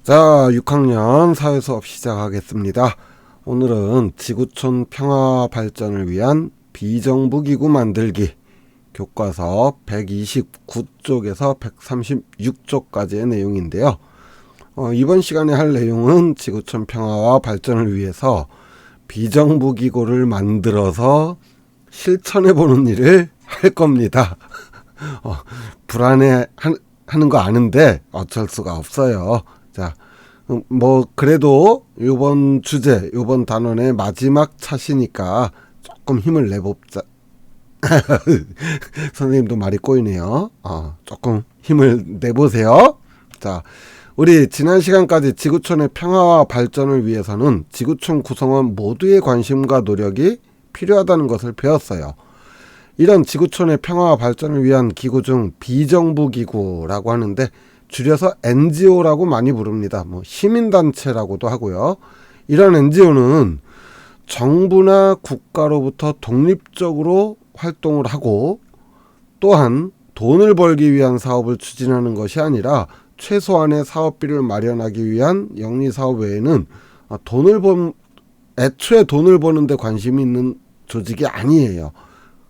자, 6학년 사회수업 시작하겠습니다. 오늘은 지구촌 평화 발전을 위한 비정부기구 만들기 교과서 129쪽에서 136쪽까지의 내용인데요. 이번 시간에 할 내용은 지구촌 평화와 발전을 위해서 비정부기구를 만들어서 실천해보는 일을 할 겁니다. 불안해 하는 거 아는데 어쩔 수가 없어요. 자, 그래도 요번 주제, 요번 단원의 마지막 차시니까 조금 힘을 내봅자. 선생님도 말이 꼬이네요. 조금 힘을 내보세요. 자, 우리 지난 시간까지 지구촌의 평화와 발전을 위해서는 지구촌 구성원 모두의 관심과 노력이 필요하다는 것을 배웠어요. 이런 지구촌의 평화와 발전을 위한 기구 중 비정부 기구라고 하는데 줄여서 NGO라고 많이 부릅니다. 시민단체라고도 하고요. 이런 NGO는 정부나 국가로부터 독립적으로 활동을 하고 또한 돈을 벌기 위한 사업을 추진하는 것이 아니라 최소한의 사업비를 마련하기 위한 영리사업 외에는 애초에 돈을 버는 데 관심이 있는 조직이 아니에요.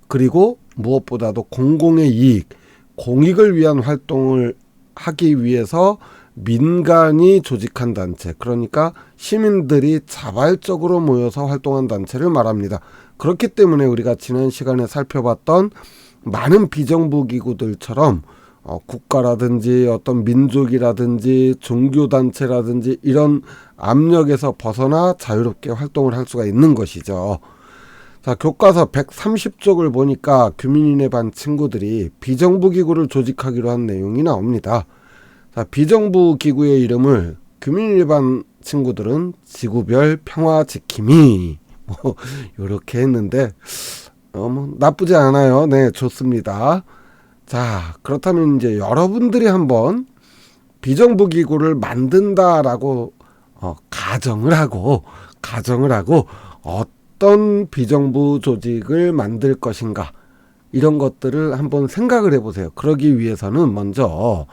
그리고 무엇보다도 공공의 이익, 공익을 위한 활동을 하기 위해서 민간이 조직한 단체, 그러니까 시민들이 자발적으로 모여서 활동한 단체를 말합니다. 그렇기 때문에 우리가 지난 시간에 살펴봤던 많은 비정부 기구들처럼 국가라든지 어떤 민족이라든지 종교단체라든지 이런 압력에서 벗어나 자유롭게 활동을 할 수가 있는 것이죠. 자, 교과서 130쪽을 보니까 규민이네 반 친구들이 비정부 기구를 조직하기로 한 내용이 나옵니다. 자, 비정부 기구의 이름을 규민이네 반 친구들은 지구별 평화 지킴이 요렇게 했는데 나쁘지 않아요. 네, 좋습니다. 자, 그렇다면 이제 여러분들이 한번 비정부 기구를 만든다라고 가정을 하고 어떤 비정부 조직을 만들 것인가, 이런 것들을 한번 생각을 해보세요. 그러기 위해서는 먼저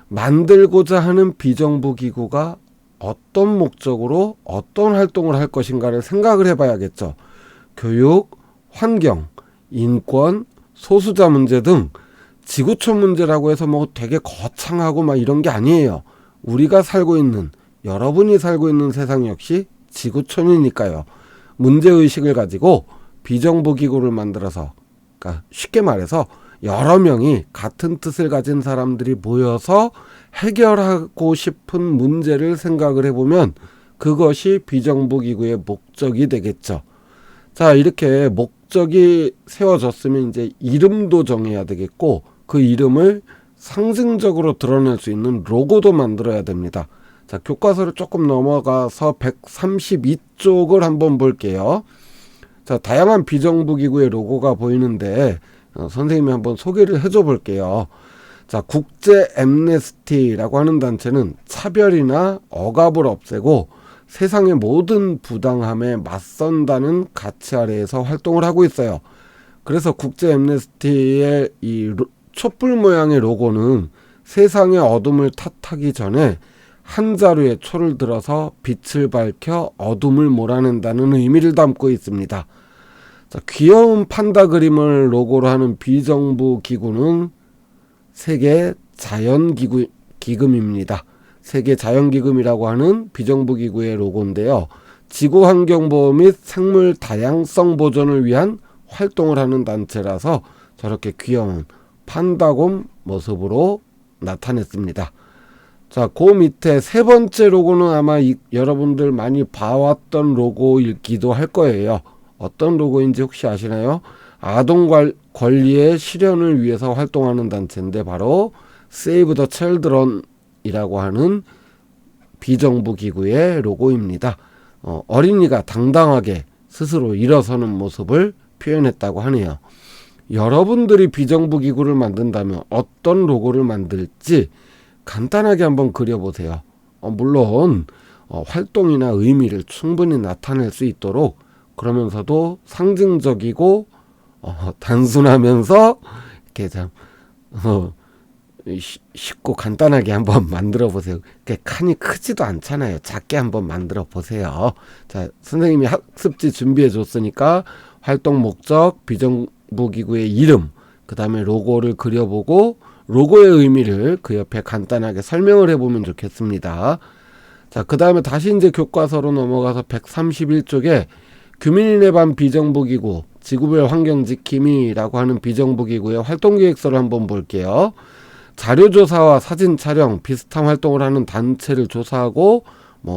만들고자 하는 비정부 기구가 어떤 목적으로 어떤 활동을 할 것인가를 생각을 해봐야겠죠. 교육, 환경, 인권, 소수자 문제 등 지구촌 문제라고 해서 되게 거창하고 이런 게 아니에요. 우리가 살고 있는, 여러분이 살고 있는 세상 역시 지구촌이니까요. 문제의식을 가지고 비정부 기구를 만들어서, 그러니까 쉽게 말해서 여러 명이 같은 뜻을 가진 사람들이 모여서 해결하고 싶은 문제를 생각을 해보면 그것이 비정부 기구의 목적이 되겠죠. 자, 이렇게 목적이 세워졌으면 이제 이름도 정해야 되겠고, 그 이름을 상징적으로 드러낼 수 있는 로고도 만들어야 됩니다. 자, 교과서를 조금 넘어가서 132쪽을 한번 볼게요. 자, 다양한 비정부 기구의 로고가 보이는데 선생님이 한번 소개를 해줘 볼게요. 자, 국제 앰네스티라고 하는 단체는 차별이나 억압을 없애고 세상의 모든 부당함에 맞선다는 가치 아래에서 활동을 하고 있어요. 그래서 국제 앰네스티의 이 촛불 모양의 로고는 세상의 어둠을 탓하기 전에 한 자루에 초를 들어서 빛을 밝혀 어둠을 몰아낸다는 의미를 담고 있습니다. 자, 귀여운 판다 그림을 로고로 하는 비정부 기구는 세계 자연기금입니다. 세계 자연기금이라고 하는 비정부 기구의 로고인데요. 지구환경보호 및 생물 다양성 보존을 위한 활동을 하는 단체라서 저렇게 귀여운 판다곰 모습으로 나타냈습니다. 자, 그 밑에 세 번째 로고는 아마 여러분들 많이 봐왔던 로고이기도 할 거예요. 어떤 로고인지 혹시 아시나요? 아동 권리의 실현을 위해서 활동하는 단체인데 바로 Save the Children이라고 하는 비정부 기구의 로고입니다. 어린이가 당당하게 스스로 일어서는 모습을 표현했다고 하네요. 여러분들이 비정부 기구를 만든다면 어떤 로고를 만들지 간단하게 한번 그려보세요. 물론 활동이나 의미를 충분히 나타낼 수 있도록, 그러면서도 상징적이고 단순하면서 이렇게 참 쉽고 간단하게 한번 만들어 보세요. 칸이 크지도 않잖아요. 작게 한번 만들어 보세요. 자, 선생님이 학습지 준비해 줬으니까 활동 목적, 비정부기구의 이름, 그 다음에 로고를 그려보고 로고의 의미를 그 옆에 간단하게 설명을 해보면 좋겠습니다. 자, 그 다음에 다시 이제 교과서로 넘어가서 131쪽에 규민인의 반 비정부기구 지구별 환경지킴이라고 하는 비정부기구의 활동계획서를 한번 볼게요. 자료조사와 사진 촬영, 비슷한 활동을 하는 단체를 조사하고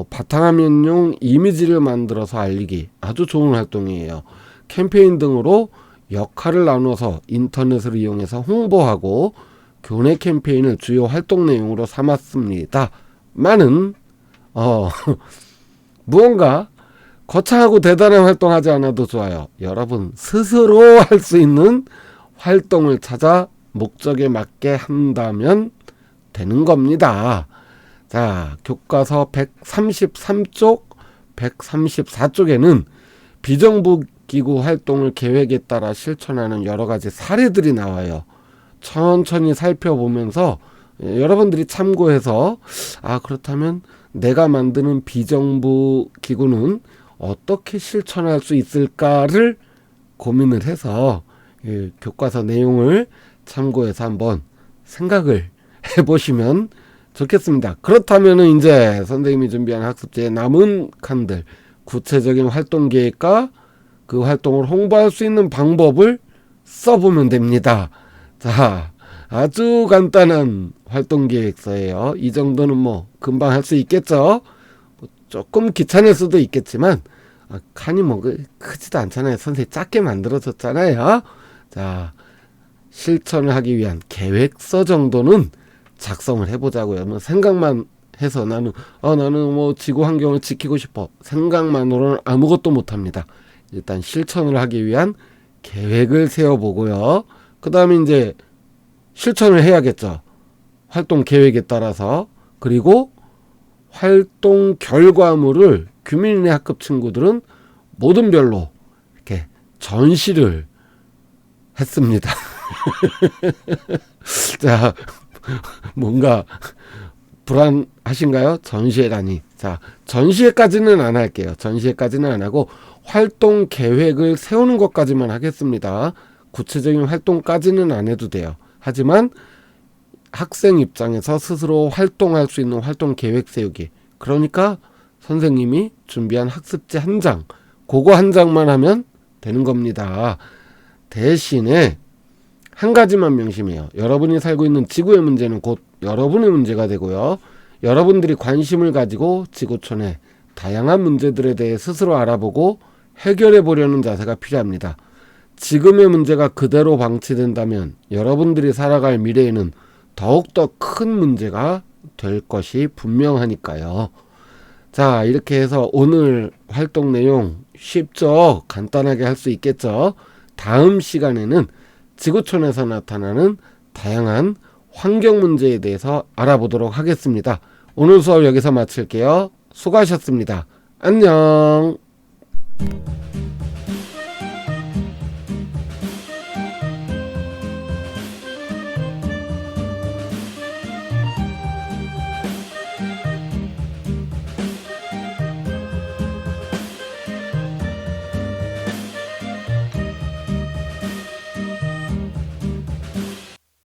바탕화면용 이미지를 만들어서 알리기, 아주 좋은 활동이에요. 캠페인 등으로 역할을 나눠서 인터넷을 이용해서 홍보하고 교내 캠페인을 주요 활동 내용으로 삼았습니다. 많은 무언가 거창하고 대단한 활동하지 않아도 좋아요. 여러분 스스로 할 수 있는 활동을 찾아 목적에 맞게 한다면 되는 겁니다. 자, 교과서 133쪽, 134쪽에는 비정부기구 활동을 계획에 따라 실천하는 여러 가지 사례들이 나와요. 천천히 살펴보면서 여러분들이 참고해서 그렇다면 내가 만드는 비정부기구는 어떻게 실천할 수 있을까를 고민을 해서 교과서 내용을 참고해서 한번 생각을 해보시면 좋겠습니다. 그렇다면 이제 선생님이 준비한 학습지의 남은 칸들, 구체적인 활동 계획과 그 활동을 홍보할 수 있는 방법을 써보면 됩니다. 자, 아주 간단한 활동 계획서예요. 이 정도는 금방 할 수 있겠죠. 조금 귀찮을 수도 있겠지만 칸이 크지도 않잖아요. 선생님 작게 만들어줬잖아요. 자, 실천을 하기 위한 계획서 정도는 작성을 해보자고요. 생각만 해서 나는 지구 환경을 지키고 싶어, 생각만으로는 아무것도 못합니다. 일단 실천을 하기 위한 계획을 세워보고요. 그 다음에 이제 실천을 해야겠죠. 활동 계획에 따라서. 그리고 활동 결과물을 규민인의 학급 친구들은 모든 별로 이렇게 전시를 했습니다. 자, 뭔가 불안하신가요? 전시회라니. 자, 전시회까지는 안 할게요. 전시회까지는 안 하고 활동 계획을 세우는 것까지만 하겠습니다. 구체적인 활동까지는 안 해도 돼요. 하지만 학생 입장에서 스스로 활동할 수 있는 활동 계획 세우기. 그러니까 선생님이 준비한 학습지 한 장, 그거 한 장만 하면 되는 겁니다. 대신에 한 가지만 명심해요. 여러분이 살고 있는 지구의 문제는 곧 여러분의 문제가 되고요. 여러분들이 관심을 가지고 지구촌의 다양한 문제들에 대해 스스로 알아보고 해결해 보려는 자세가 필요합니다. 지금의 문제가 그대로 방치된다면 여러분들이 살아갈 미래에는 더욱더 큰 문제가 될 것이 분명하니까요. 자, 이렇게 해서 오늘 활동 내용 쉽죠? 간단하게 할 수 있겠죠? 다음 시간에는 지구촌에서 나타나는 다양한 환경 문제에 대해서 알아보도록 하겠습니다. 오늘 수업 여기서 마칠게요. 수고하셨습니다. 안녕.